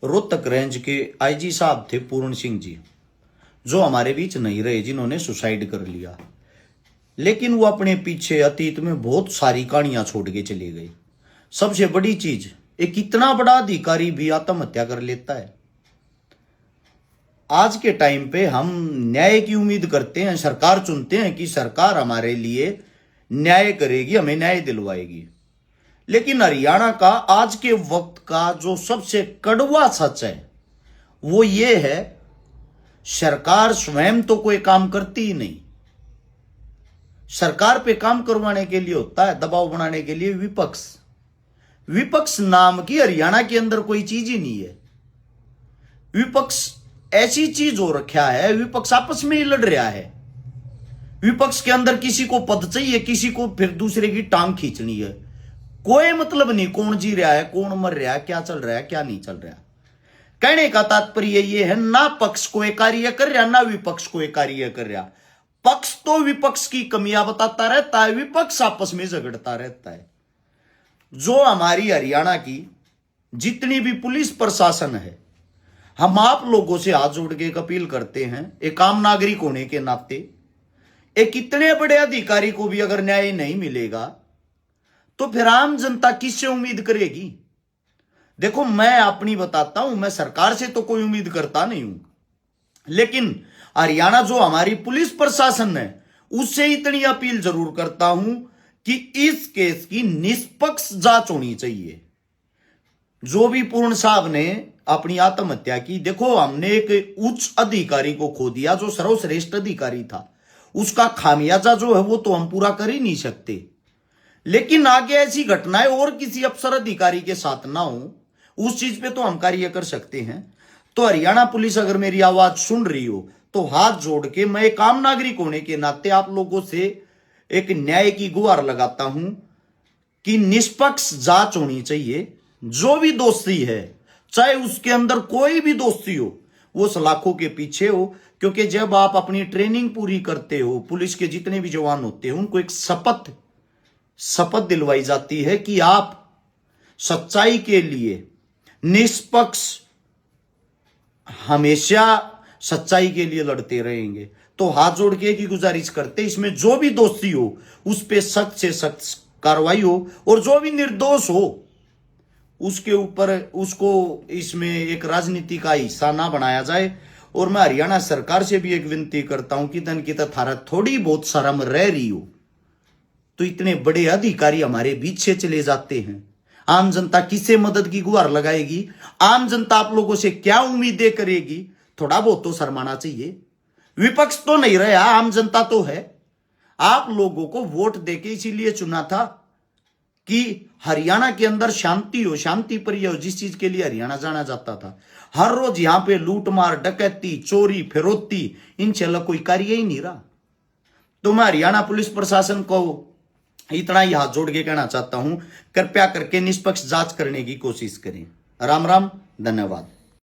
Rohtak range के IG साहब थे पूर्ण सिंह जी, जो हमारे बीच नहीं रहे, जिन्होंने सुसाइड कर लिया। लेकिन वो अपने पीछे अतीत में बहुत सारी कहानियां छोड़ के चले गए। सबसे बड़ी चीज, एक इतना बड़ा अधिकारी भी आत्महत्या कर लेता है। आज के टाइम पे हम न्याय की उम्मीद करते हैं, सरकार चुनते हैं कि सरकार हमारे लिए न्याय करेगी, हमें न्याय दिलवाएगी। लेकिन हरियाणा का आज के वक्त का जो सबसे कड़वा सच है वो ये है, सरकार स्वयं तो कोई काम करती ही नहीं। सरकार पे काम करवाने के लिए होता है, दबाव बनाने के लिए विपक्ष। विपक्ष नाम की हरियाणा के अंदर कोई चीज ही नहीं है। विपक्ष ऐसी चीज हो रखा है, विपक्ष आपस में ही लड़ रहा है। विपक्ष के अंदर किसी को पद चाहिए, किसी को फिर दूसरे की टांग खींचनी है। कोई मतलब नहीं कौन जी रहा है, कौन मर रहा है, क्या चल रहा है, क्या नहीं चल रहा। कहने का तात्पर्य ये है, ना पक्ष कोई कार्य कर रहा, ना विपक्ष कोई कार्य कर रहा। पक्ष तो विपक्ष की कमियां बताता रहता है, विपक्ष आपस में झगड़ता रहता है। जो हमारी हरियाणा की जितनी भी पुलिस प्रशासन है, हम आप लोगों से हाथ जोड़ के एक अपील करते हैं, एक आम नागरिक होने के नाते, एक इतने बड़े अधिकारी को भी अगर न्याय नहीं मिलेगा तो फिर आम जनता किससे उम्मीद करेगी। देखो, मैं अपनी बताता हूं, मैं सरकार से तो कोई उम्मीद करता नहीं हूं, लेकिन हरियाणा जो हमारी पुलिस प्रशासन है उससे इतनी अपील जरूर करता हूं कि इस केस की निष्पक्ष जांच होनी चाहिए। जो भी पूर्ण साहब ने अपनी आत्महत्या की, देखो हमने एक उच्च अधिकारी को खो दिया जो सर्वश्रेष्ठ अधिकारी था। उसका खामियाजा जो है वो तो हम पूरा कर ही नहीं सकते, लेकिन आगे ऐसी घटनाएं और किसी अफसर अधिकारी के साथ ना हो, उस चीज पे तो हम कार्य कर सकते हैं। तो हरियाणा पुलिस अगर मेरी आवाज सुन रही हो तो हाथ जोड़ के मैं एक आम नागरिक होने के नाते आप लोगों से एक न्याय की गुहार लगाता हूं कि निष्पक्ष जांच होनी चाहिए। जो भी दोषी है, चाहे उसके अंदर कोई भी दोषी हो, वो सलाखों के पीछे हो। क्योंकि जब आप अपनी ट्रेनिंग पूरी करते हो, पुलिस के जितने भी जवान होते हैं उनको एक शपथ दिलवाई जाती है कि आप सच्चाई के लिए निष्पक्ष, हमेशा सच्चाई के लिए लड़ते रहेंगे। तो हाथ जोड़ के की गुजारिश करते, इसमें जो भी दोषी हो उस पे सख्त से सख्त कार्रवाई हो, और जो भी निर्दोष हो उसके ऊपर उसको इसमें एक राजनीति का हिस्सा ना बनाया जाए। और मैं हरियाणा सरकार से भी एक विनती करता हूं कि तन की थारा थोड़ी बहुत शर्म रह रही हो तो इतने बड़े अधिकारी हमारे बीच से चले जाते हैं। आम जनता किससे मदद की गुहार लगाएगी? आम जनता आप लोगों से क्या उम्मीदें करेगी? थोड़ा बहुत तो शर्माना चाहिए। विपक्ष तो नहीं रहा, आम जनता तो है। आप लोगों को वोट देके इसीलिए चुना था कि हरियाणा के अंदर शांति हो, शांति प्रिय हो, जिस चीज के लिए हरियाणा जाना जाता था। हर रोज यहां पे लूटमार, डकैती, चोरी, फिरौती, इनसे अलग कोई कार्य ही नहीं रहा। तो मैं हरियाणा पुलिस प्रशासन को इतना ही हाथ जोड़ के कहना चाहता हूं, कृपया करके निष्पक्ष जांच करने की कोशिश करें। राम राम, धन्यवाद।